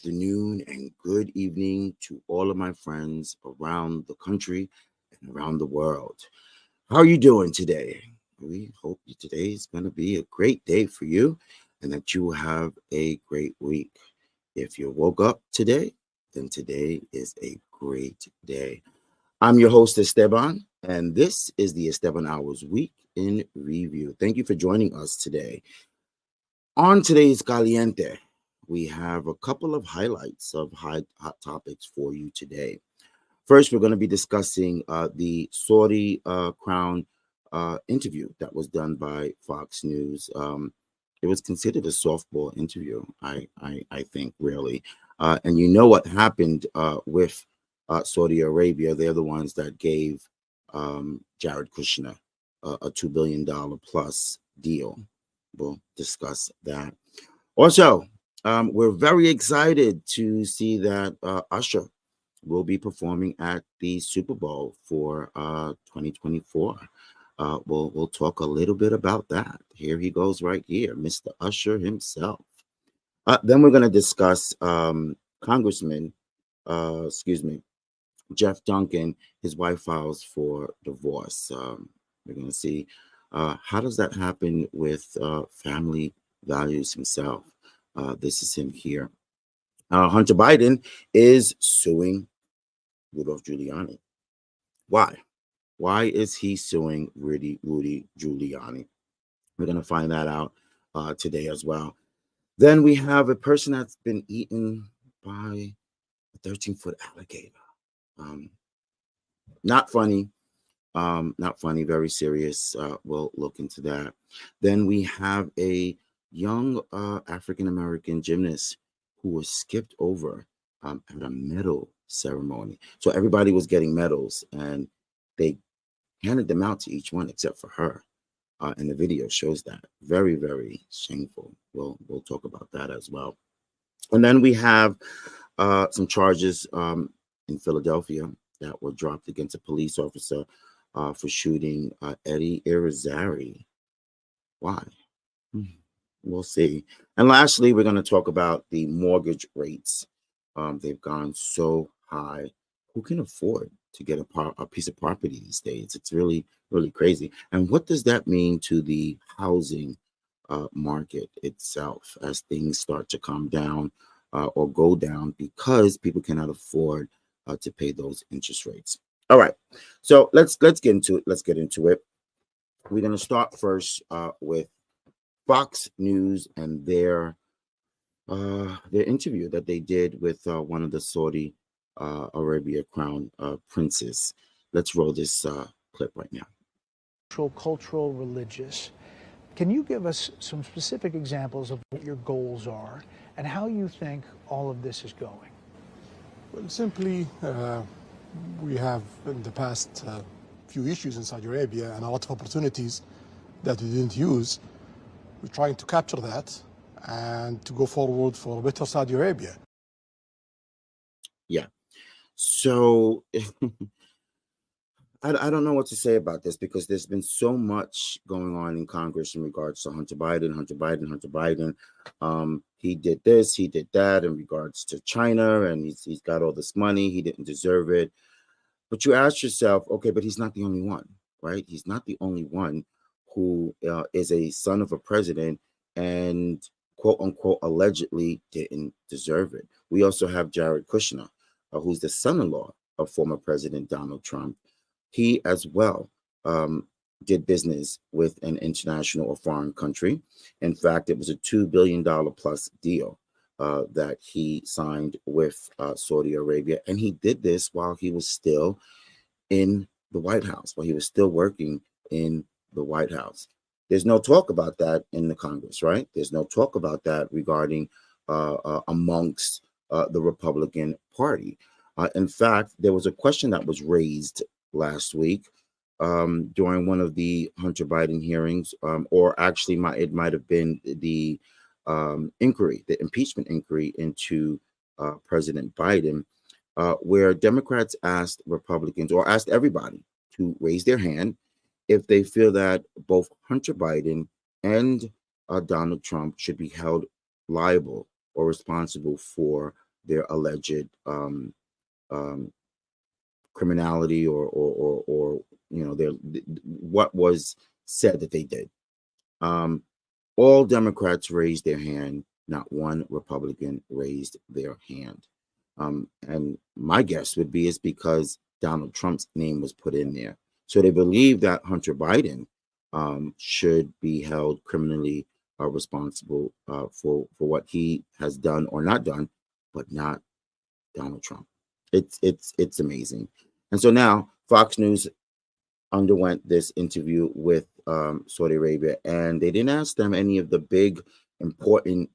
afternoon, and good evening to all of my friends around the country and around the world. How are you doing today? We hope today is going to be a great day for you and that you will have a great week. If you woke up today, then today is a great day. I'm your host, Esteban, and this is the Esteban Hours Week in Review. Thank you for joining us today. On today's Caliente, we have a couple of highlights of hot topics for you today. First, we're going to be discussing the Saudi crown interview that was done by Fox News. It was considered a softball interview, I think, really. And you know what happened with Saudi Arabia? They're the ones that gave Jared Kushner a $2 billion plus deal. We'll discuss that. Also, we're very excited to see that Usher will be performing at the Super Bowl for 2024. We'll talk a little bit about that. Here he goes right here, Mr. Usher himself. Then we're going to discuss Congressman, Jeff Duncan. His wife files for divorce. We're going to see how does that happen with family values himself. This is him here. Hunter Biden is suing Rudolph Giuliani. Why? Why is he suing Rudy Giuliani? We're going to find that out today as well. Then we have a person that's been eaten by a 13-foot alligator. Not funny. Not funny, very serious. We'll look into that. Then we have a young African-American gymnast who was skipped over at a medal ceremony. So everybody was getting medals, and they handed them out to each one except for her. And the video shows that. Very, very shameful. We'll talk about that as well. And then we have some charges in Philadelphia that were dropped against a police officer for shooting Eddie Irizarry. Why? We'll see. And lastly, we're going to talk about the mortgage rates. They've gone so high. Who can afford to get a piece of property these days? It's really, really crazy. And what does that mean to the housing market itself as things start to come down or go down because people cannot afford to pay those interest rates? All right, so let's get into it. Let's get into it. We're going to start first with Fox News and their interview that they did with one of the Saudi Arabia crown princes. Let's roll this clip right now. Cultural, religious. Can you give us some specific examples of what your goals are and how you think all of this is going? Well, simply, we have in the past few issues in Saudi Arabia and a lot of opportunities that we didn't use. We're trying to capture that and to go forward for a better Saudi Arabia. Yeah. So I don't know what to say about this because there's been so much going on in Congress in regards to Hunter Biden. He did this, he did that in regards to China, and he's got all this money. He didn't deserve it. But you ask yourself, okay, but he's not the only one, right? He's not the only one who is a son of a president and quote unquote allegedly didn't deserve it. We also have Jared Kushner, who's the son-in-law of former President Donald Trump. He as well did business with an international or foreign country. In fact, it was a $2 billion plus deal that he signed with Saudi Arabia. And he did this while he was still in the White House, while he was still working in the White House. There's no talk about that in the Congress, right? There's no talk about that regarding amongst the Republican Party. In fact, there was a question that was raised last week during one of the Hunter Biden hearings, or actually it might have been the inquiry, the impeachment inquiry into President Biden, where Democrats asked Republicans or asked everybody to raise their hand if they feel that both Hunter Biden and Donald Trump should be held liable or responsible for their alleged um, criminality or their what was said that they did. Um, all Democrats raised their hand. Not one Republican raised their hand. And my guess would be it's because Donald Trump's name was put in there. So they believe that Hunter Biden should be held criminally responsible for what he has done or not done, but not Donald Trump. It's amazing. And so now Fox News underwent this interview with Saudi Arabia, and they didn't ask them any of the big important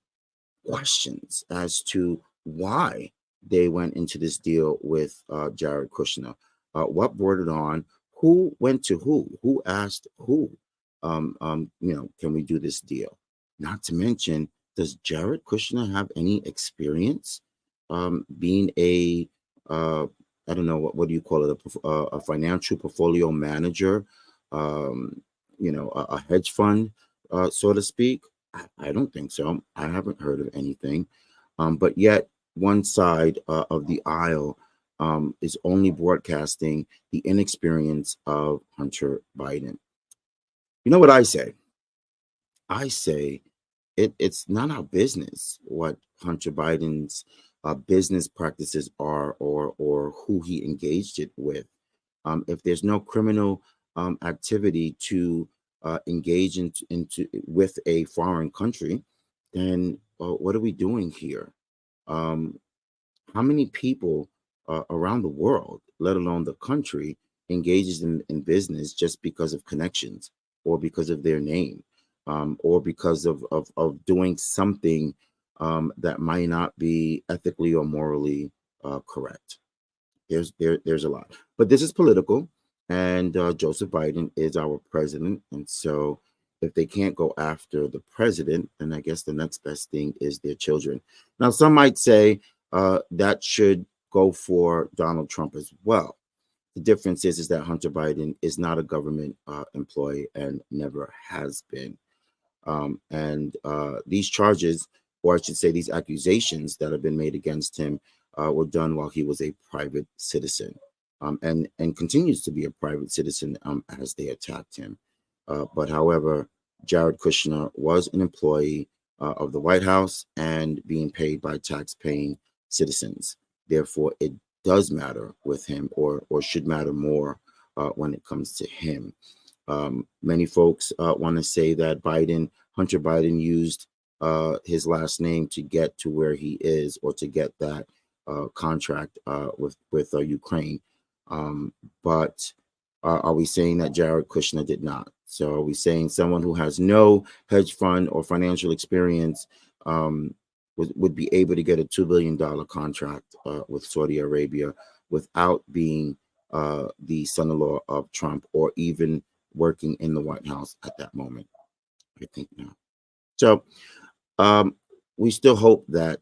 questions as to why they went into this deal with Jared Kushner. What brought it on? Who went to who? Who asked who? Can we do this deal? Not to mention, does Jared Kushner have any experience being a I don't know what do you call it, a financial portfolio manager, a hedge fund, so to speak? I don't think so. I haven't heard of anything. But yet, one side of the aisle is only broadcasting the inexperience of Hunter Biden. You know what I say? I say it's not our business what Hunter Biden's business practices are or who he engaged it with. If there's no criminal activity to engage into with a foreign country, then what are we doing here? Um, how many people around the world, let alone the country, engages in business just because of connections or because of their name or because of doing something that might not be ethically or morally correct? There's a lot, but this is political, and Joseph Biden is our president, and so if they can't go after the president, then I guess the next best thing is their children. Now, some might say that should go for Donald Trump as well. The difference is that Hunter Biden is not a government employee and never has been. And these charges, or I should say, these accusations that have been made against him, were done while he was a private citizen, and continues to be a private citizen as they attacked him. But however, Jared Kushner was an employee of the White House and being paid by tax-paying citizens. Therefore, it does matter with him, or should matter more when it comes to him. Many folks want to say that Hunter Biden used his last name to get to where he is, or to get that contract with Ukraine. But are we saying that Jared Kushner did not? So are we saying someone who has no hedge fund or financial experience would be able to get a $2 billion contract with Saudi Arabia without being the son-in-law of Trump, or even working in the White House at that moment? I think not. So we still hope that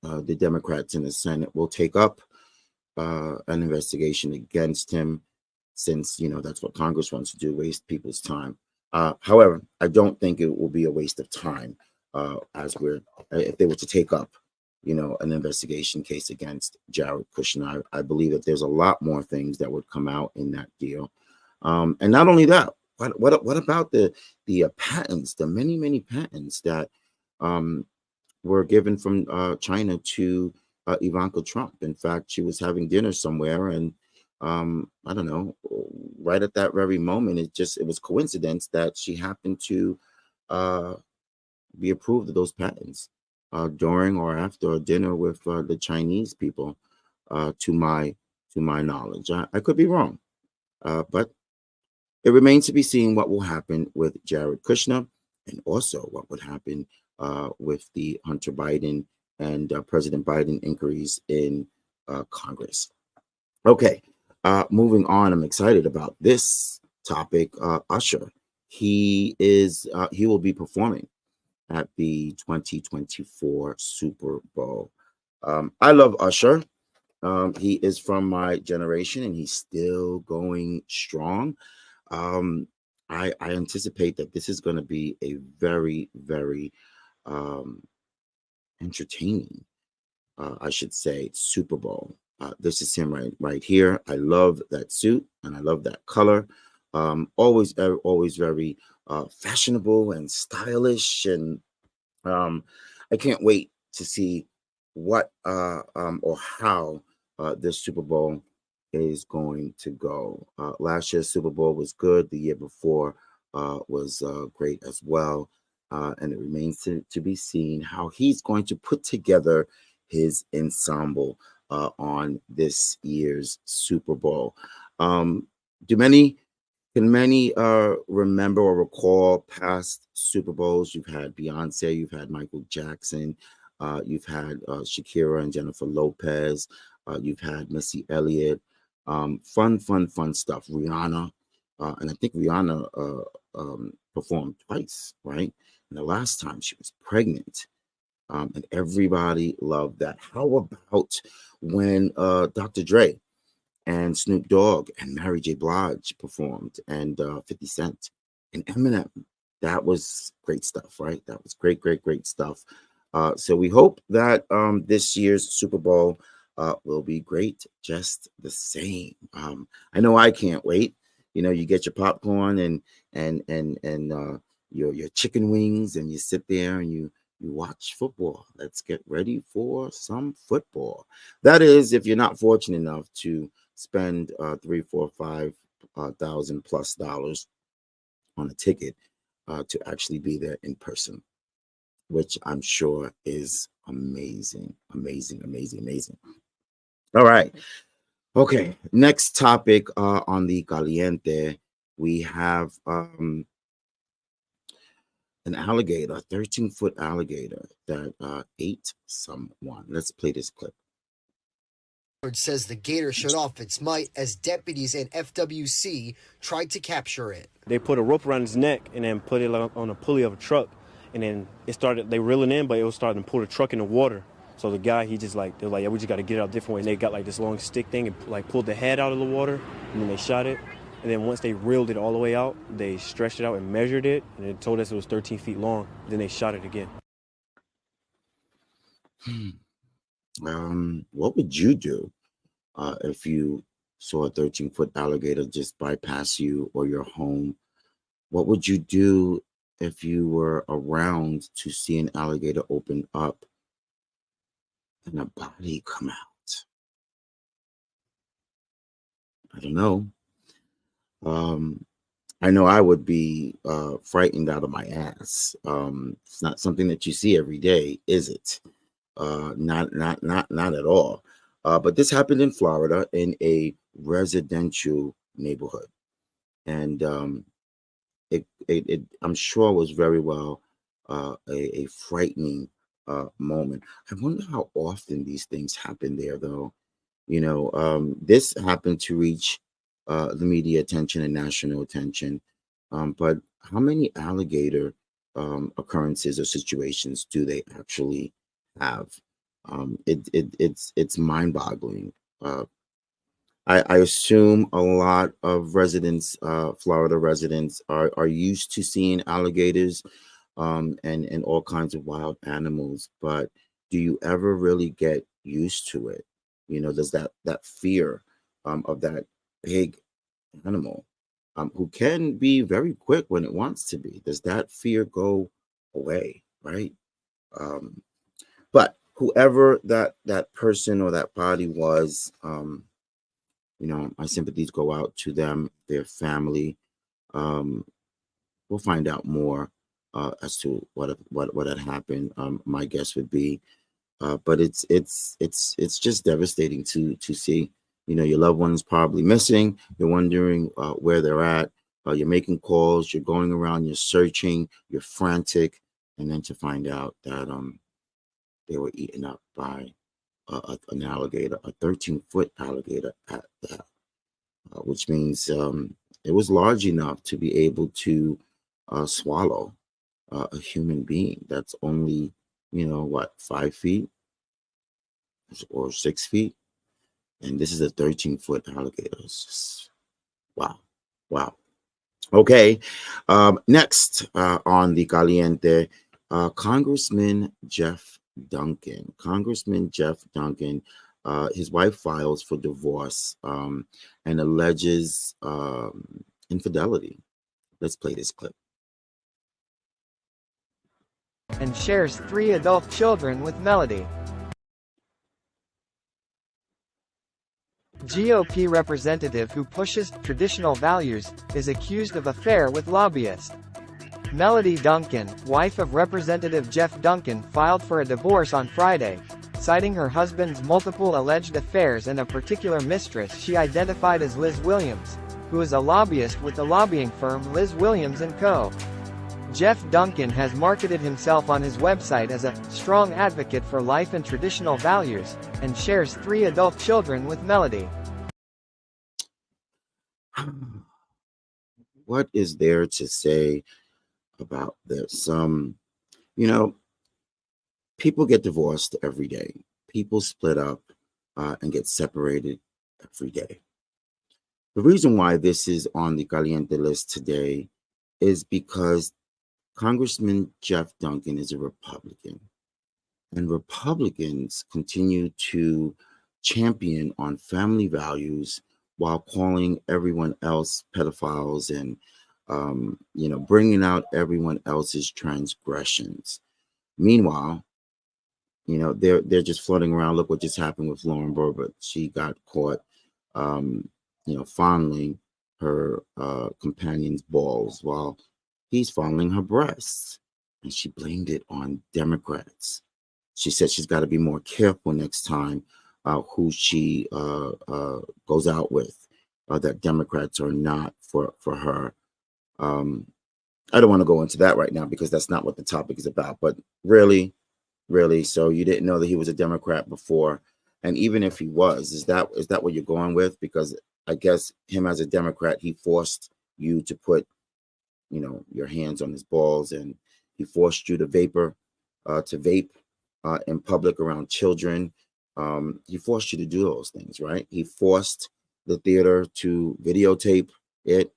the Democrats in the Senate will take up an investigation against him, since that's what Congress wants to do, waste people's time. However, I don't think it will be a waste of time if they were to take up an investigation case against Jared Kushner. I believe that there's a lot more things that would come out in that deal. And not only that, what about the patents, the many patents that were given from China to Ivanka Trump? In fact, she was having dinner somewhere, and I don't know, right at that very moment, it was coincidence that she happened to be approved of those patents during or after a dinner with the Chinese people, to my knowledge. I could be wrong, but it remains to be seen what will happen with Jared Kushner, and also what would happen with the Hunter Biden and President Biden inquiries in Congress. Okay, moving on. I'm excited about this topic. Usher, he will be performing at the 2024 Super Bowl. I love Usher. He is from my generation, and he's still going strong. I anticipate that this is going to be a very, very entertaining I should say, Superbowl. This is him right here. I love that suit and I love that color. Always very fashionable and stylish, and I can't wait to see what or how this Super Bowl is going to go. Last year's Super Bowl was good. The year before was great as well. And it remains to be seen how he's going to put together his ensemble on this year's Super Bowl. Um, do many Can many remember or recall past Super Bowls? You've had Beyonce, you've had Michael Jackson, you've had Shakira and Jennifer Lopez, you've had Missy Elliott. Fun stuff. Rihanna, and I think Rihanna performed twice, right? And the last time she was pregnant, and everybody loved that. How about when Dr. Dre and Snoop Dogg and Mary J. Blige performed, and 50 Cent and Eminem? That was great stuff, right? That was great stuff. So we hope that this year's Super Bowl will be great just the same. I know I can't wait. You know, you get your popcorn and your chicken wings, and you sit there and you watch football. Let's get ready for some football. That is, if you're not fortunate enough to spend 3, 4, 5 thousand plus dollars on a ticket to actually be there in person, which I'm sure is amazing. All right. Okay. Next topic on the Caliente, we have an alligator, a 13-foot alligator that ate someone. Let's play this clip. Says the gator showed off its might as deputies and FWC tried to capture it. They put a rope around his neck and then put it on a pulley of a truck, and then they reeling in, but it was starting to pull the truck in the water. So the guy, they're like, yeah, we just got to get it out a different way. And they got like this long stick thing and like pulled the head out of the water, and then they shot it. And then once they reeled it all the way out, they stretched it out and measured it, and it told us it was 13 feet long. Then they shot it again. What would you do if you saw a 13-foot alligator just bypass you or your home? What would you do if you were around to see an alligator open up and a body come out? I don't know. I know I would be frightened out of my ass. It's not something that you see every day, is it? Not at all. But this happened in Florida in a residential neighborhood, and it I'm sure was very well a frightening moment. I wonder how often these things happen there, though. You know, this happened to reach the media attention and national attention, but how many alligator occurrences or situations do they actually have? It's mind-boggling. I assume a lot of residents, Florida residents, are used to seeing alligators and all kinds of wild animals, but do you ever really get used to it? You know, does that fear of that big animal, who can be very quick when it wants to be, does that fear go away, right? But whoever that person or that body was, you know, my sympathies go out to them, their family. We'll find out more as to what had happened. My guess would be, but it's just devastating to see. You know, your loved one's probably missing. You're wondering where they're at. You're making calls. You're going around. You're searching. You're frantic, and then to find out that they were eaten up by an alligator, a 13-foot alligator at that, which means it was large enough to be able to swallow a human being that's only, you know, what, 5 feet or 6 feet? And this is a 13-foot alligator. It's just, wow. Okay. Next on the Caliente, Congressman Jeff Duncan, Congressman Jeff Duncan, his wife files for divorce and alleges infidelity. Let's play this clip. And shares 3 adult children with Melody. GOP representative who pushes traditional values is accused of affair with lobbyist. Melody Duncan, wife of Representative Jeff Duncan, filed for a divorce on Friday, citing her husband's multiple alleged affairs and a particular mistress she identified as Liz Williams, who is a lobbyist with the lobbying firm Liz Williams & Co. Jeff Duncan has marketed himself on his website as a strong advocate for life and traditional values, and shares 3 adult children with Melody. What is there to say about this? People get divorced every day. People split up and get separated every day. The reason why this is on the Caliente list today is because Congressman Jeff Duncan is a Republican, and Republicans continue to champion on family values while calling everyone else pedophiles and, bringing out everyone else's transgressions. Meanwhile, they're just floating around. Look what just happened with Lauren Boebert. She got caught, fondling her companion's balls while he's fondling her breasts, and she blamed it on Democrats. She said she's got to be more careful next time who she goes out with, that Democrats are not for her. I don't want to go into that right now because that's not what the topic is about, but really, so you didn't know that he was a Democrat before? And even if he was, is that what you're going with? Because I guess him as a Democrat, he forced you to put your hands on his balls, and he forced you to vape in public around children. He forced you to do those things, right? He forced the theater to videotape it,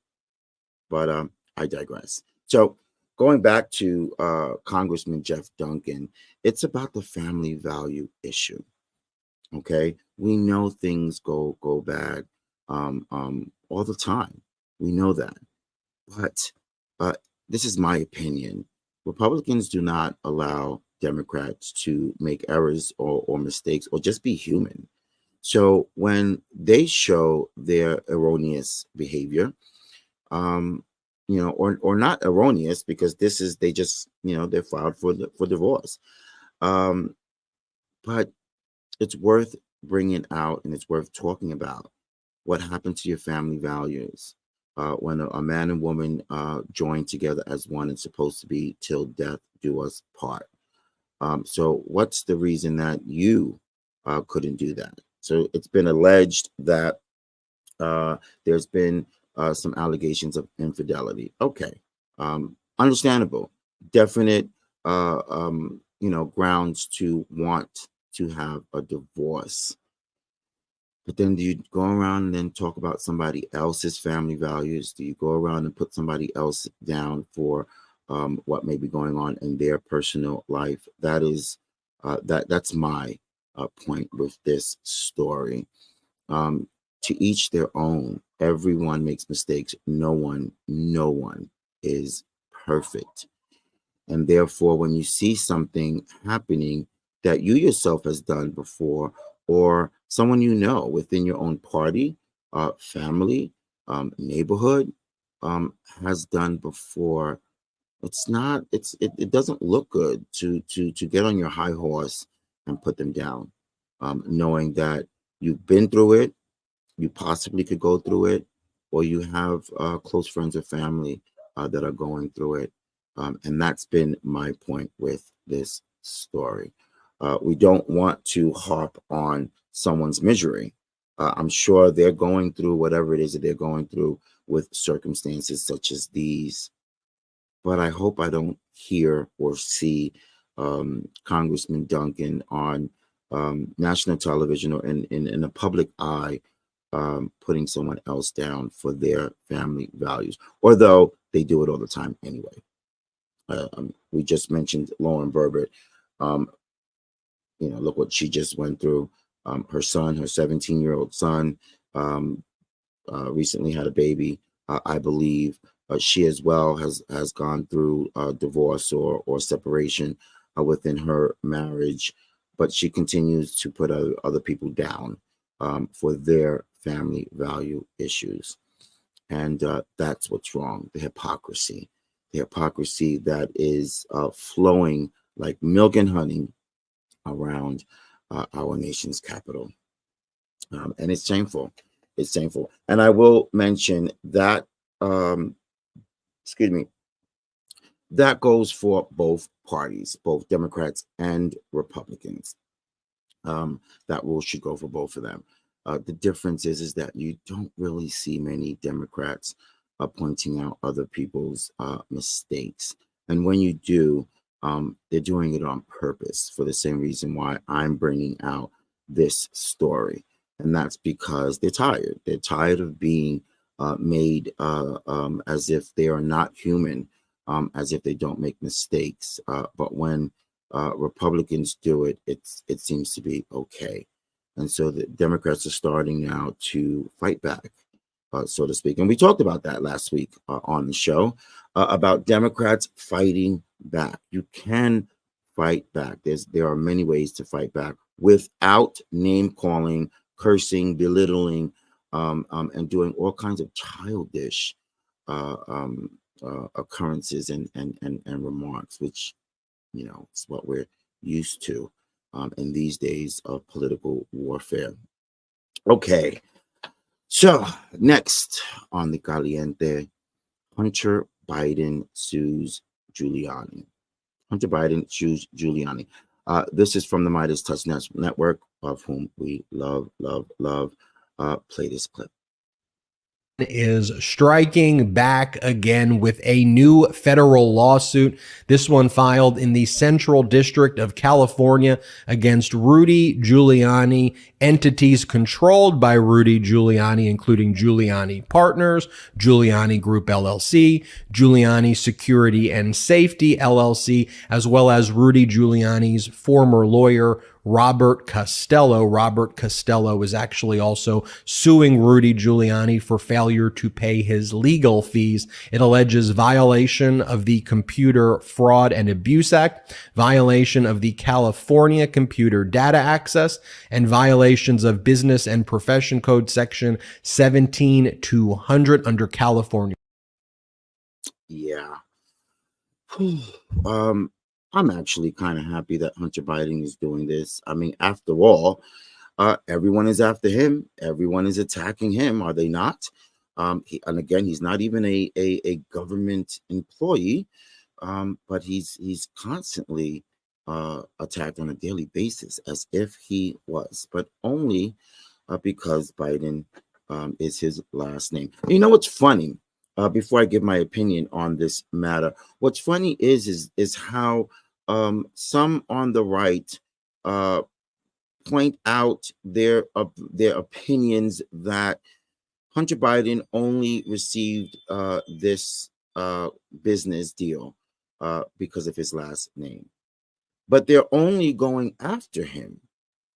but I digress. So going back to Congressman Jeff Duncan, it's about the family value issue. Okay, we know things go bad all the time. We know that, but this is my opinion. Republicans do not allow Democrats to make errors or mistakes or just be human. So when they show their erroneous behavior, or not erroneous, because they just they're filed for divorce. But it's worth bringing out, and it's worth talking about what happened to your family values when a man and woman join together as one. It's supposed to be till death do us part. So what's the reason that you couldn't do that? So it's been alleged that there's been some allegations of infidelity. Okay, understandable, definite, grounds to want to have a divorce. But then do you go around and then talk about somebody else's family values? Do you go around and put somebody else down for what may be going on in their personal life? That is, that's my point with this story. To each their own. Everyone makes mistakes. No one is perfect. And therefore, when you see something happening that you yourself has done before, or someone within your own party, family, neighborhood has done before, it doesn't look good to get on your high horse and put them down, knowing that you've been through it, you possibly could go through it, or you have close friends or family that are going through it. And that's been my point with this story. We don't want to harp on someone's misery. I'm sure they're going through whatever it is that they're going through with circumstances such as these. But I hope I don't hear or see Congressman Duncan on national television or in the public eye putting someone else down for their family values, although they do it all the time anyway. We just mentioned Lauren Boebert. look what she just went through. Her son, her 17-year-old son, recently had a baby, I believe. She as well has gone through divorce or separation within her marriage, but she continues to put other people down for their family value issues. And that's what's wrong, the hypocrisy that is flowing like milk and honey around our nation's capital. And it's shameful. It's shameful. And I will mention that, excuse me, that goes for both parties, both Democrats and Republicans. That rule should go for both of them. The difference is that you don't really see many Democrats pointing out other people's mistakes. And when you do, they're doing it on purpose for the same reason why I'm bringing out this story. And that's because they're tired. They're tired of being made as if they are not human, as if they don't make mistakes. But when Republicans do it, it seems to be okay. And so the Democrats are starting now to fight back, so to speak. And we talked about that last week on the show, about Democrats fighting back. You can fight back. There are many ways to fight back without name calling, cursing, belittling, and doing all kinds of childish occurrences and remarks, which, is what we're used to in these days of political warfare. Okay, so next on the Caliente, Hunter Biden sues Giuliani. Hunter Biden sues Giuliani. This is from the Midas Touch Network, of whom we love. Play this clip. Is striking back again with a new federal lawsuit. This one filed in the Central District of California against Rudy Giuliani, entities controlled by Rudy Giuliani, including Giuliani Partners, Giuliani Group LLC, Giuliani Security and Safety LLC, as well as Rudy Giuliani's former lawyer, Robert Costello. Robert Costello is actually also suing Rudy Giuliani for failure to pay his legal fees. It alleges violation of the Computer Fraud and Abuse Act, violation of the California Computer Data Access, and violations of Business and Profession Code Section 17200 under California. Yeah. I'm actually kind of happy that Hunter Biden is doing this. I mean, after all, everyone is after him. Everyone is attacking him, are they not? And again, he's not even a government employee, but he's constantly attacked on a daily basis as if he was, but only because Biden is his last name. You know what's funny? Before I give my opinion on this matter, what's funny is how some on the right point out their opinions that Hunter Biden only received this business deal because of his last name, but they're only going after him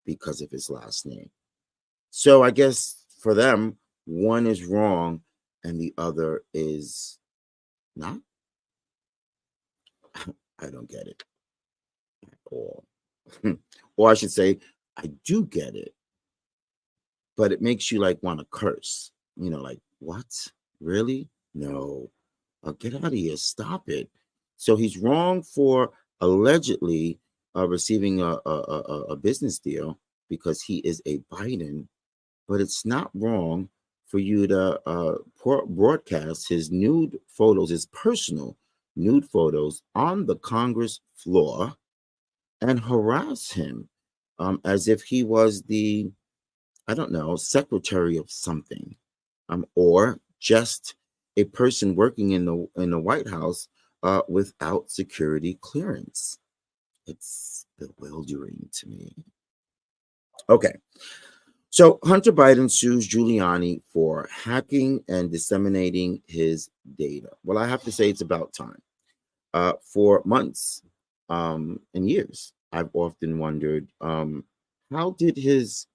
because of his last name. So I guess for them, one is wrong and the other is not. I don't get it at all. Or I should say, I do get it, but it makes you like want to curse. Like, what? Really? No. Get out of here. Stop it. So he's wrong for allegedly receiving a business deal because he is a Biden, but it's not wrong for you to broadcast his nude photos, his personal nude photos on the Congress floor and harass him as if he was the, I don't know, secretary of something, or just a person working in the White House without security clearance. It's bewildering to me. Okay. So Hunter Biden sues Giuliani for hacking and disseminating his data. Well, I have to say it's about time. For months and years, I've often wondered, how did his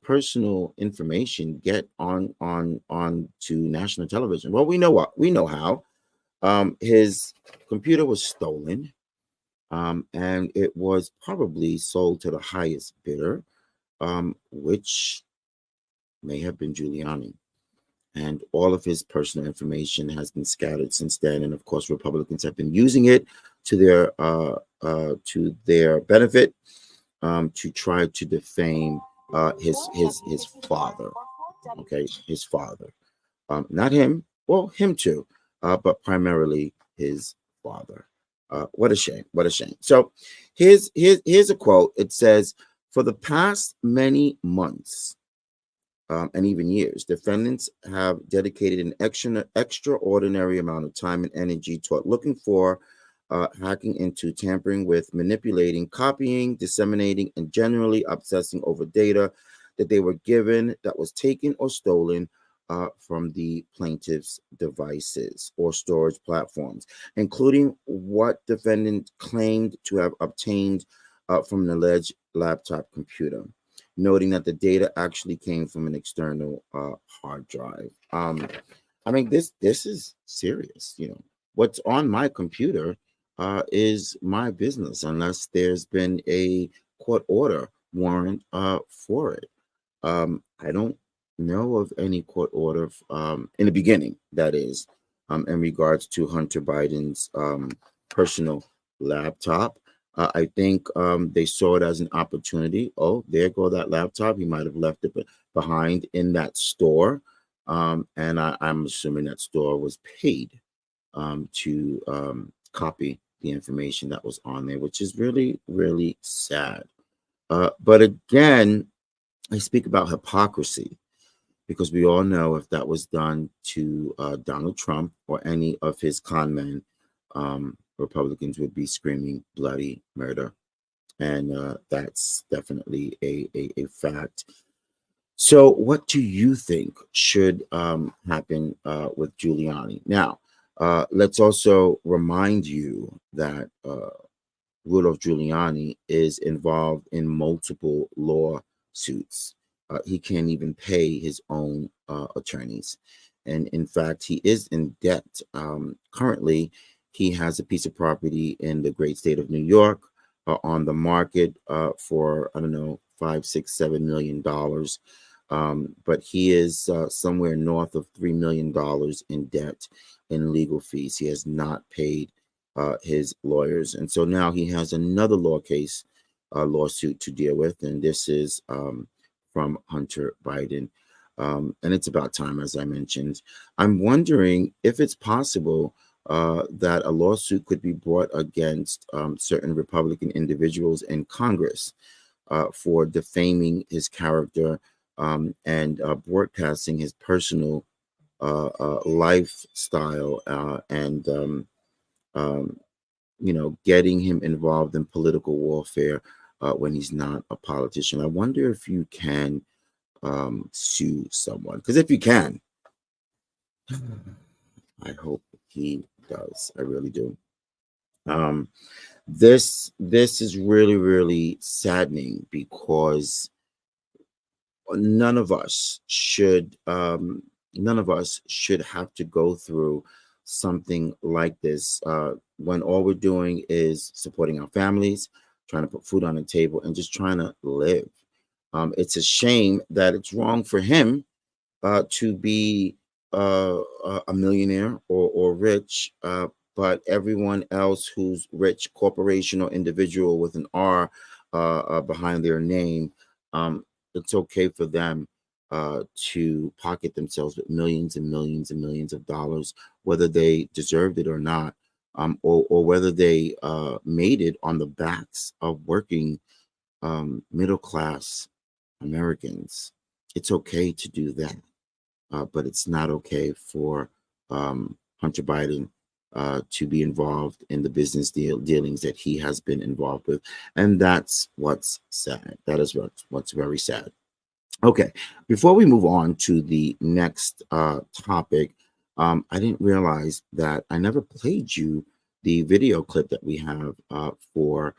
personal information get on to national television? Well, we know how. His computer was stolen, and it was probably sold to the highest bidder, which may have been Giuliani. And all of his personal information has been scattered since then. And of course, Republicans have been using it to their benefit, to try to defame his father. Okay, his father, not him. Well, him too, but primarily his father. What a shame! What a shame. So, here's a quote. It says, "For the past many months." And even years, defendants have dedicated an extraordinary amount of time and energy toward looking for, hacking into, tampering with, manipulating, copying, disseminating, and generally obsessing over data that they were given that was taken or stolen from the plaintiff's devices or storage platforms, including what defendant claimed to have obtained from an alleged laptop computer, noting that the data actually came from an external hard drive. I mean, this is serious. You know, what's on my computer is my business, unless there's been a court order warrant for it. I don't know of any court order in the beginning, that is, in regards to Hunter Biden's personal laptop. I think they saw it as an opportunity. Oh, there go that laptop. He might have left it behind in that store. And I'm assuming that store was paid to copy the information that was on there, which is really, really sad. But again, I speak about hypocrisy, because we all know if that was done to Donald Trump or any of his con men, Republicans would be screaming bloody murder. And that's definitely a fact. So what do you think should happen with Giuliani? Now, let's also remind you that Rudolph Giuliani is involved in multiple lawsuits. He can't even pay his own attorneys. And in fact, he is in debt. Currently, he has a piece of property in the great state of New York on the market for, I don't know, $5, $6, $7 million. But he is somewhere north of $3 million in debt in legal fees. He has not paid his lawyers. And so now he has another lawsuit to deal with. And this is from Hunter Biden. And it's about time, as I mentioned. I'm wondering if it's possible that a lawsuit could be brought against certain Republican individuals in Congress for defaming his character and broadcasting his personal lifestyle and getting him involved in political warfare when he's not a politician. I wonder if you can sue someone, because if you can, I hope he does. I really do. This is really, really saddening, because none of us should have to go through something like this when all we're doing is supporting our families, trying to put food on the table, and just trying to live. It's a shame that it's wrong for him to be a millionaire or rich, but everyone else who's rich, corporation or individual with an R behind their name, it's okay for them to pocket themselves with millions and millions and millions of dollars, whether they deserved it or not, or whether they made it on the backs of working middle class Americans. It's okay to do that, but it's not okay for Hunter Biden to be involved in the business dealings that he has been involved with, and that's what's sad. That is what's very sad. Okay, before we move on to the next topic, I didn't realize that I never played you the video clip that we have for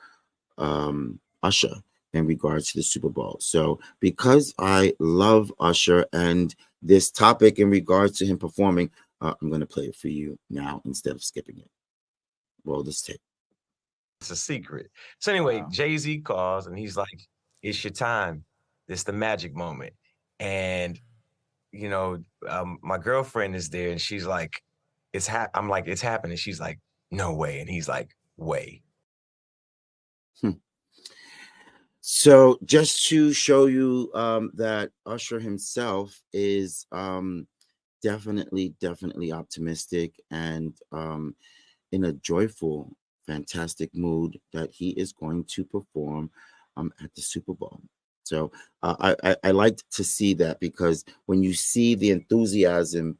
Usher in regards to the Super Bowl. So because I love Usher and this topic in regards to him performing, I'm going to play it for you now instead of skipping it. Roll this tape. It's a secret. So anyway, Jay-Z calls and he's like, it's your time. It's the magic moment. And, you know, my girlfriend is there and she's like, I'm like, it's happening. She's like, no way. And he's like, way. So just to show you that Usher himself is definitely optimistic and in a joyful, fantastic mood that he is going to perform at the Super Bowl. So I liked to see that, because when you see the enthusiasm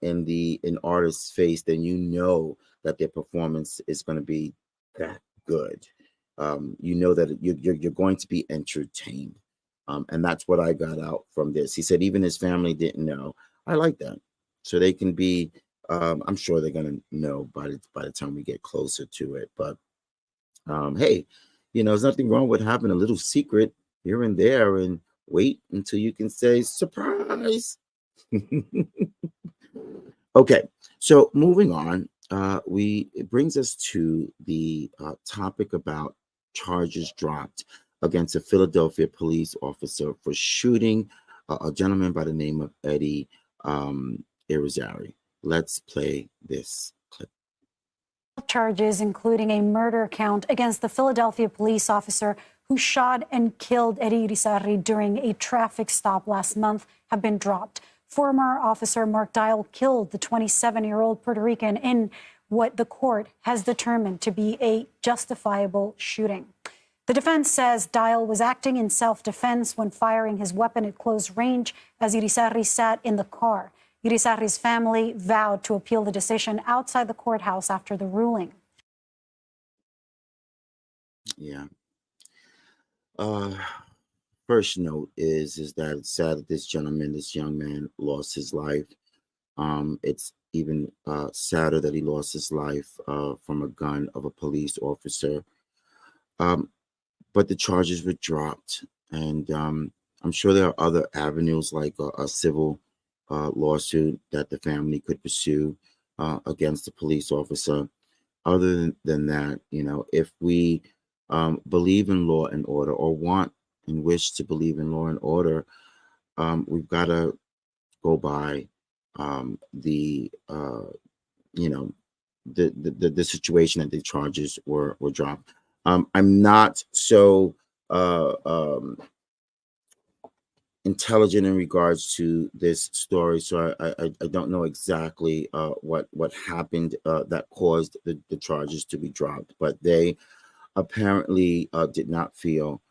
in artist's face, then you know that their performance is going to be that good. You know that you're going to be entertained. And that's what I got out from this. He said even his family didn't know. I like that. So they can be, I'm sure they're going to know by the time we get closer to it. But hey, you know, there's nothing wrong with having a little secret here and there and wait until you can say surprise. Okay, so moving on, it brings us to the topic about charges dropped against a Philadelphia police officer for shooting a gentleman by the name of Eddie Irizarry. Let's play this clip. Charges including a murder count against the Philadelphia police officer who shot and killed Eddie Irizarry during a traffic stop last month have been dropped. Former officer Mark Dial killed the 27-year-old Puerto Rican in what the court has determined to be a justifiable shooting. The defense says Dial was acting in self-defense when firing his weapon at close range as Irizarry sat in the car. Irizarry's family vowed to appeal the decision outside the courthouse after the ruling. Yeah. First note is that it's sad that this young man lost his life. It's even sadder that he lost his life from a gun of a police officer. But the charges were dropped, and I'm sure there are other avenues like a civil lawsuit that the family could pursue against the police officer. Other than that, you know, if we believe in law and order, or want and wish to believe in law and order, we've got to go by the situation that the charges were dropped. I'm not so intelligent in regards to this story, so I don't know exactly what happened that caused the charges to be dropped, but they apparently did not feel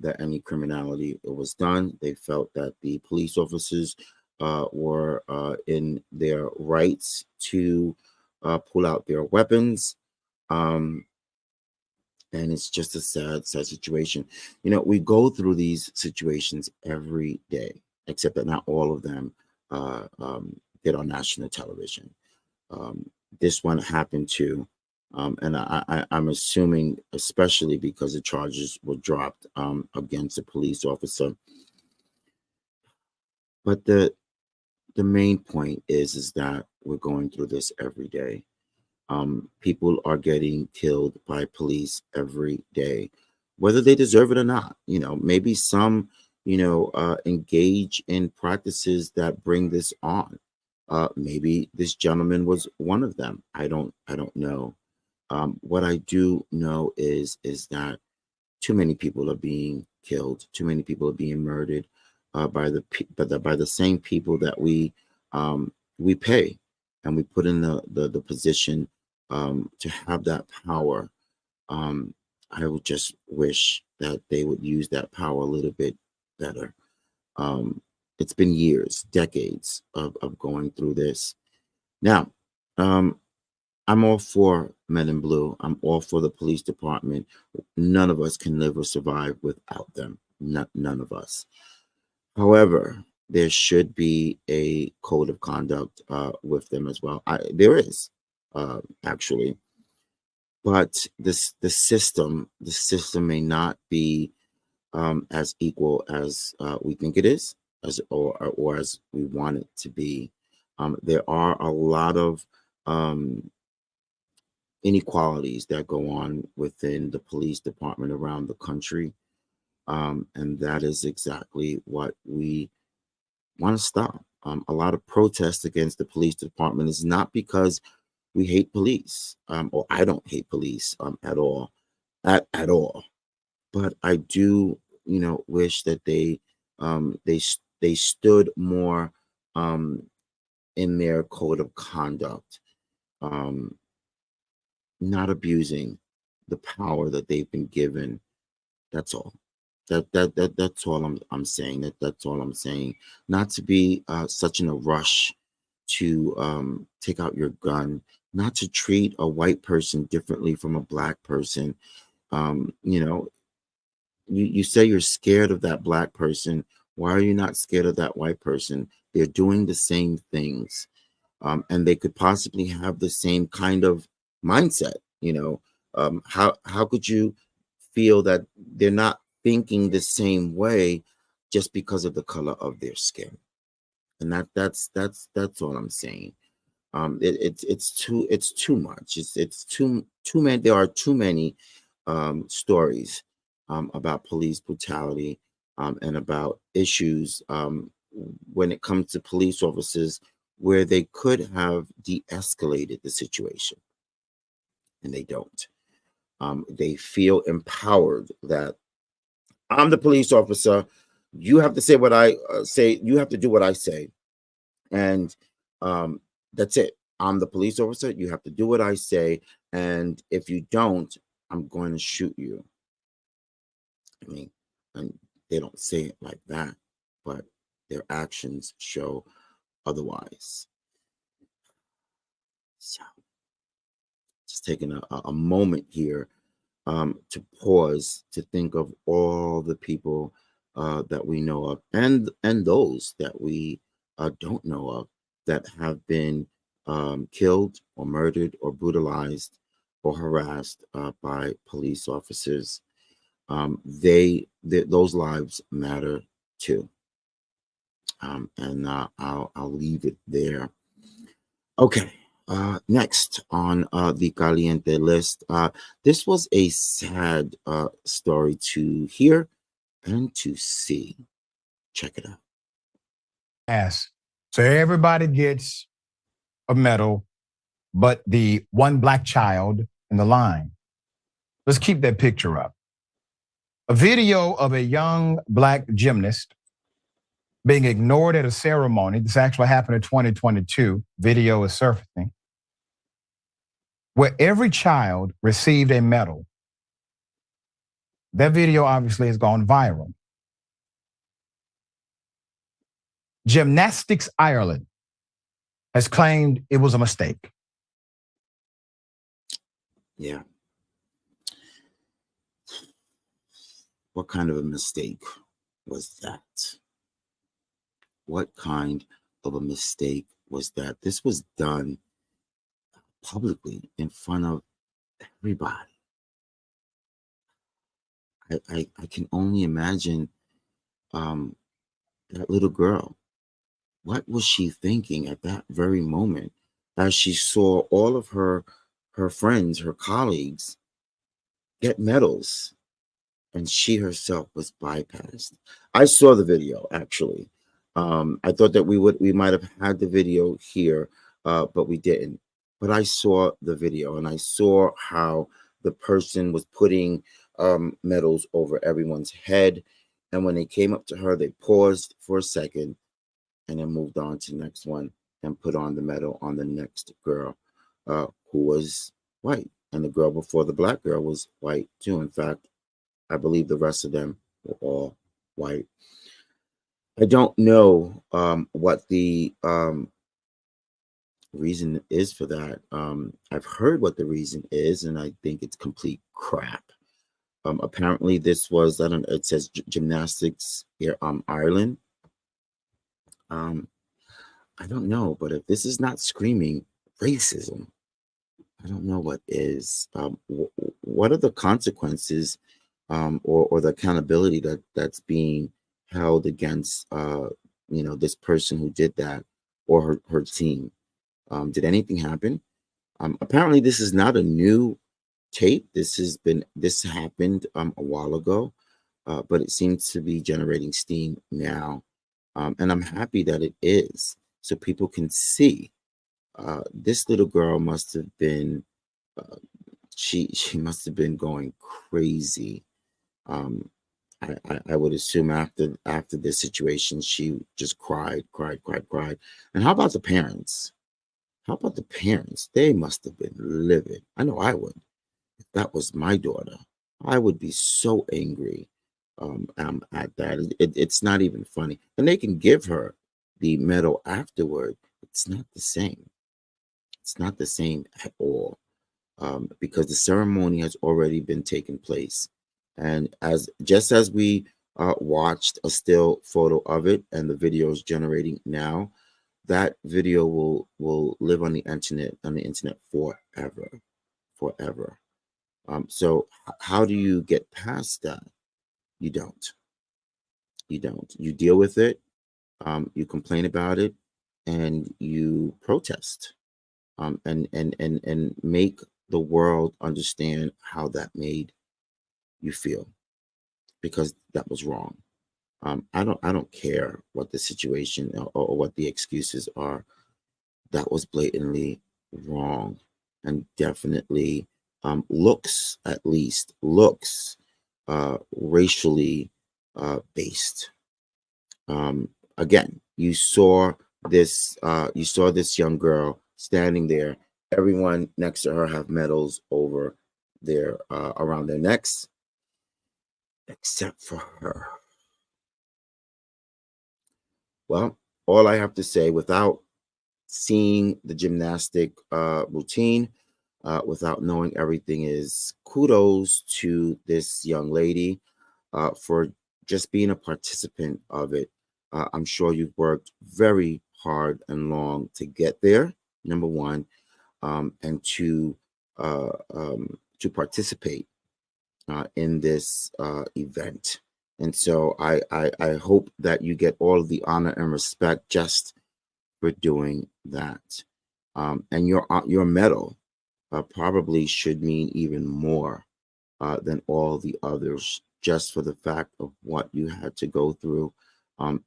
that any criminality was done. They felt that the police officers were in their rights to pull out their weapons. And it's just a sad situation. You know, we go through these situations every day, except that not all of them get on national television. This one happened too. And I'm assuming, especially because the charges were dropped against a police officer. But the main point is that we're going through this every day. People are getting killed by police every day, whether they deserve it or not. You know, maybe some, engage in practices that bring this on. Maybe this gentleman was one of them. I don't know. What I do know is that too many people are being killed. Too many people are being murdered by the same people that we pay and we put in the position to have that power. I would just wish that they would use that power a little bit better. It's been years, decades of going through this. Now, I'm all for Men in Blue. I'm all for the police department. None of us can live or survive without them. None of us. However, there should be a code of conduct with them as well. There is, actually. but the system may not be as equal as we think it is, or as we want it to be. There are a lot of inequalities that go on within the police department around the country, and that is exactly what we want to stop. A lot of protests against the police department is not because we hate police, or I don't hate police at all, at all. But I do, wish that they stood more in their code of conduct, not abusing the power that they've been given. That's all. That's all I'm saying. That's all I'm saying. Not to be such in a rush to take out your gun, not to treat a white person differently from a black person. You say you're scared of that black person. Why are you not scared of that white person? They're doing the same things, and they could possibly have the same kind of mindset. How could you feel that they're not thinking the same way just because of the color of their skin? And that's all I'm saying. It's too much. It's too many. There are too many stories about police brutality and about issues when it comes to police officers where they could have de-escalated the situation, and they don't. They feel empowered that I'm the police officer. You have to say what I say. You have to do what I say, and that's it. I'm the police officer. You have to do what I say, and if you don't, I'm going to shoot you. I mean, and they don't say it like that, but their actions show otherwise. So, just taking a moment here to pause to think of all the people that we know of, and those that we don't know of, that have been killed or murdered or brutalized or harassed by police officers. Those lives matter too. And I'll leave it there. Okay. Next on the Caliente list, this was a sad story to hear and to see. Check it out. So everybody gets a medal, but the one black child in the line. Let's keep that picture up. A video of a young black gymnast being ignored at a ceremony. This actually happened in 2022. Video is surfacing, where every child received a medal. That video obviously has gone viral. Gymnastics Ireland has claimed it was a mistake. Yeah. What kind of a mistake was that? What kind of a mistake was that? This was done publicly in front of everybody. I can only imagine that little girl. What was she thinking at that very moment as she saw all of her friends, her colleagues get medals, and she herself was bypassed? I saw the video, actually. I thought that we might have had the video here, but we didn't. But I saw the video, and I saw how the person was putting medals over everyone's head. And when they came up to her, they paused for a second and then moved on to the next one and put on the medal on the next girl, who was white. And the girl before the black girl was white too. In fact, I believe the rest of them were all white. I don't know what the reason is for that. I've heard what the reason is, and I think it's complete crap. Apparently, this was, I don't know, it says Gymnastics here, Ireland. I don't know, but if this is not screaming racism, I don't know what is. What are the consequences, or the accountability that's being held against, this person who did that, or her team? Did anything happen? Apparently, this is not a new tape. This happened a while ago, but it seems to be generating steam now, and I'm happy that it is, so people can see. This little girl must have been, uh, she must have been going crazy. Um, I would assume after this situation, she just cried, cried, cried, cried. And how about the parents? How about the parents? They must have been livid. I know I would. If that was my daughter, I would be so angry, at that. It's not even funny. And they can give her the medal afterward. It's not the same. It's not the same at all, because the ceremony has already been taking place. And just as we watched a still photo of it, and the video is generating now, that video will live on the internet forever, forever. So how do you get past that? You don't. You don't. You deal with it. You complain about it, and you protest, and make the world understand how that made you feel, because that was wrong. I don't care what the situation, or what the excuses are. That was blatantly wrong, and definitely, looks racially based. Again, you saw this young girl standing there. Everyone next to her have medals over their around their necks, except for her. Well, all I have to say, without seeing the gymnastic routine, without knowing everything, is kudos to this young lady, for just being a participant of it. I'm sure you've worked very hard and long to get there, number one, and to participate in this event. And so I hope that you get all of the honor and respect just for doing that. And your medal probably should mean even more than all the others, just for the fact of what you had to go through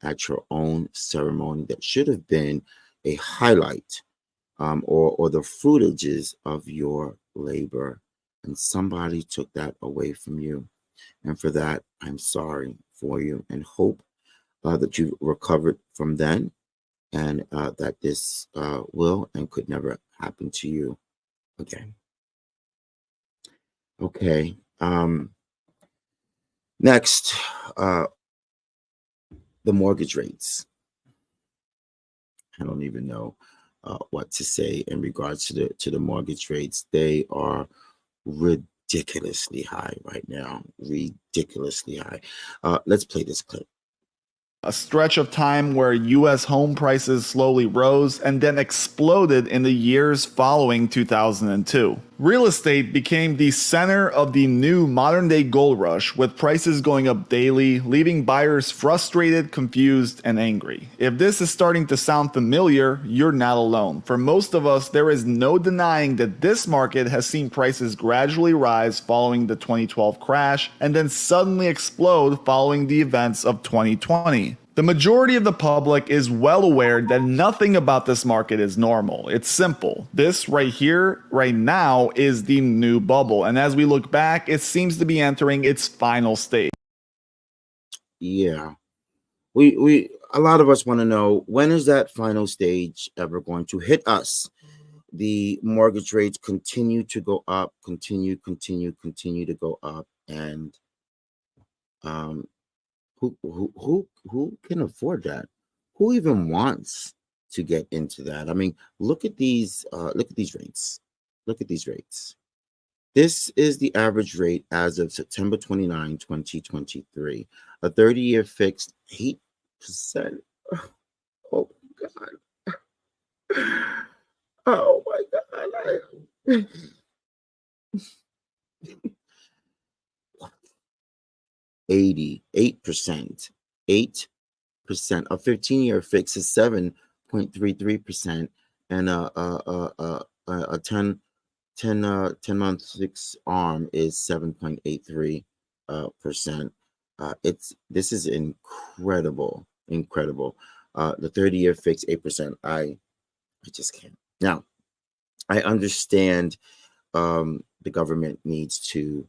at your own ceremony that should have been a highlight, or the fruitages of your labor. And somebody took that away from you. And for that, I'm sorry for you, and hope that you've recovered from then, and that this will and could never happen to you again. Okay. Next, the mortgage rates. I don't even know what to say in regards to the mortgage rates. They are ridiculously high right now. Ridiculously high. Let's play this clip. A stretch of time where U.S. home prices slowly rose and then exploded in the years following 2002. Real estate became the center of the new modern-day gold rush, with prices going up daily, leaving buyers frustrated, confused, and angry. If this is starting to sound familiar, you're not alone. For most of us, there is no denying that this market has seen prices gradually rise following the 2012 crash and then suddenly explode following the events of 2020. The majority of the public is well aware that nothing about this market is normal. It's simple. This right here, right now, is the new bubble. And as we look back, it seems to be entering its final stage. Yeah. A lot of us want to know, when is that final stage ever going to hit us? The mortgage rates continue to go up, continue to go up. And who can afford that? Who even wants to get into that? I mean, look at these rates. Look at these rates. This is the average rate as of September 29, 2023. A 30-year fixed 8%. Oh my God. Oh my God. 88%. 8%. A 15-year fix is 7.33%, and a 10 month fixed arm is 7.83%. This is incredible. The 30-year fix 8%. I just can't. Now, I understand the government needs to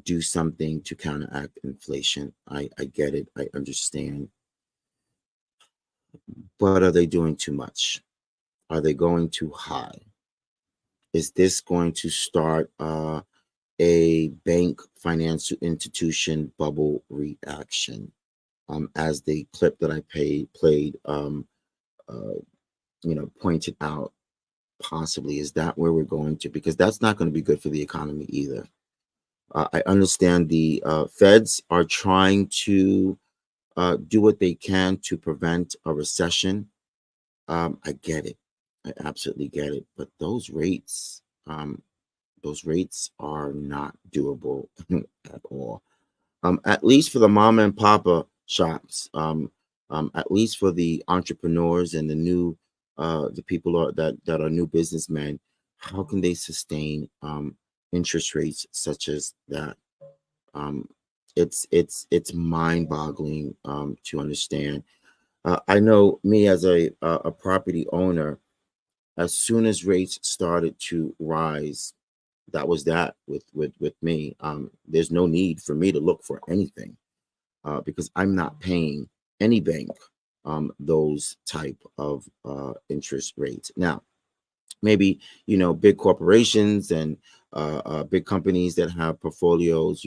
do something to counteract inflation. I get it. I understand. But are they doing too much? Are they going too high? Is this going to start a bank financial institution bubble reaction? As the clip that I played, pointed out, possibly is that where we're going to? Because that's not going to be good for the economy either. I understand the feds are trying to do what they can to prevent a recession. I get it. I absolutely get it. But those rates are not doable at all. At least for the mama and papa shops, at least for the entrepreneurs and the people that are new businessmen, how can they sustain interest rates such as that? It's mind-boggling to understand. I know me as a property owner, as soon as rates started to rise, that was that with me. There's no need for me to look for anything because I'm not paying any bank those type of interest rates. Now, maybe big corporations and big companies that have portfolios,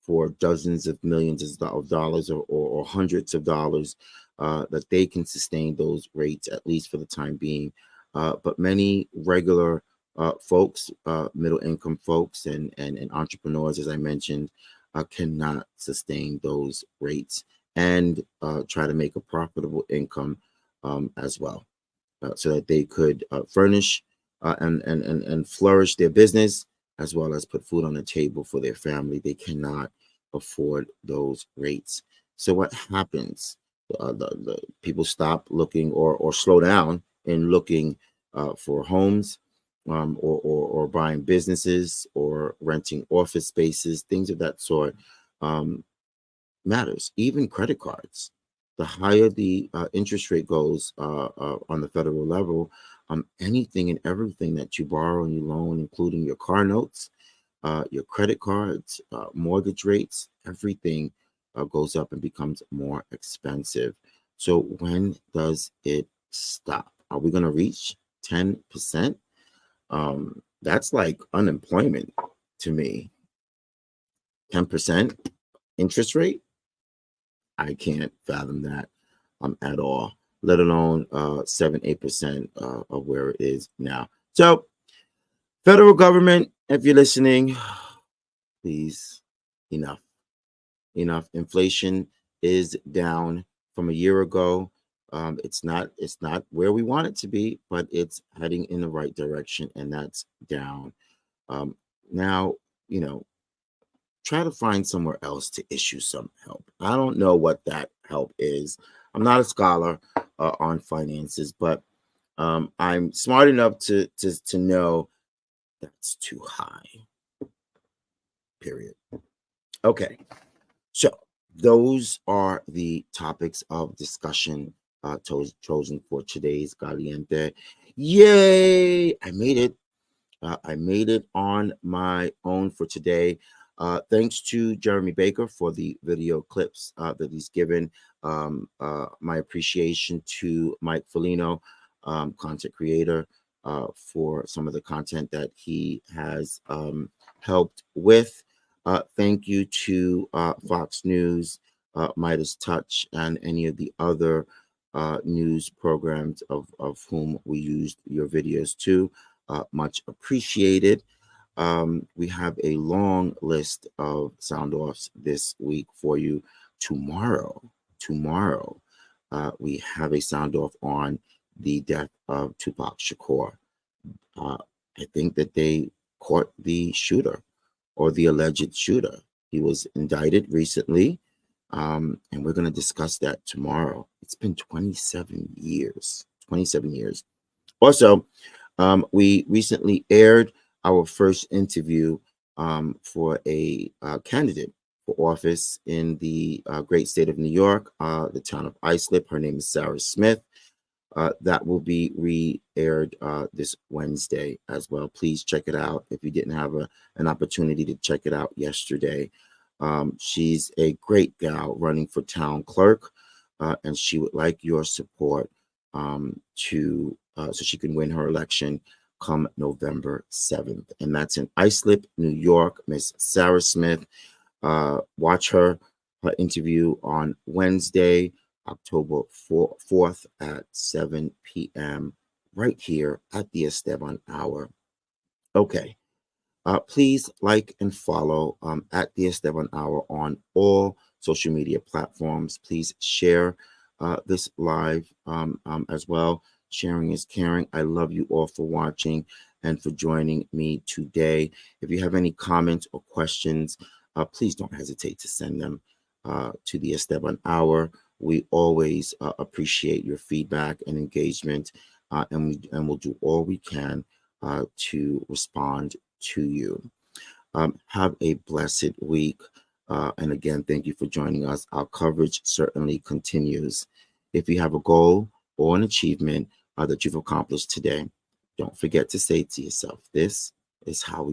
for dozens of millions of dollars or hundreds of dollars, that they can sustain those rates at least for the time being. But many regular folks, middle income folks, and entrepreneurs, as I mentioned, cannot sustain those rates and try to make a profitable income as well, so that they could furnish and flourish their business as well as put food on the table for their family. They cannot afford those rates. So what happens? The people stop looking or slow down in looking for homes, or buying businesses or renting office spaces, things of that sort. Matters. Even credit cards. The higher the interest rate goes on the federal level, anything and everything that you borrow and you loan, including your car notes, your credit cards, mortgage rates, everything goes up and becomes more expensive. So when does it stop? Are we going to reach 10%? That's like unemployment to me. 10% interest rate? I can't fathom that at all, let alone 7-8% of where it is now. So, federal government, if you're listening, please, enough. Inflation is down from a year ago. It's not where we want it to be, but it's heading in the right direction, and that's down. Now, try to find somewhere else to issue some help. I don't know what that help is. I'm not a scholar on finances, but I'm smart enough to know that's too high. Period. Okay. So those are the topics of discussion chosen for today's Caliente. Yay! I made it. I made it on my own for today. Thanks to Jeremy Baker for the video clips that he's given. My appreciation to Mike Foligno, content creator, for some of the content that he has helped with. Thank you to Fox News, Midas Touch, and any of the other news programs of whom we used your videos to. Much appreciated. We have a long list of sound offs this week for you. Tomorrow, we have a sound off on the death of Tupac Shakur. I think that they caught the shooter or the alleged shooter. He was indicted recently, and we're going to discuss that tomorrow. It's been 27 years. 27 years. Also, we recently aired our first interview for a candidate for office in the great state of New York, the town of Islip. Her name is Sarah Smith. That will be re-aired this Wednesday as well. Please check it out if you didn't have an opportunity to check it out yesterday. She's a great gal running for town clerk, and she would like your support so she can win her election come November 7th. And that's in Islip, New York. Miss Sarah Smith. Watch her interview on Wednesday, October 4th at 7 p.m. right here at the Esteban Hour. Okay. Please like and follow at the Esteban Hour on all social media platforms. Please share this live as well. Sharing is caring. I love you all for watching and for joining me today. If you have any comments or questions, please don't hesitate to send them to the Esteban Hour. We always appreciate your feedback and engagement, and we'll do all we can to respond to you. Have a blessed week. And again, thank you for joining us. Our coverage certainly continues. If you have a goal or an achievement that you've accomplished today, don't forget to say to yourself, this is how we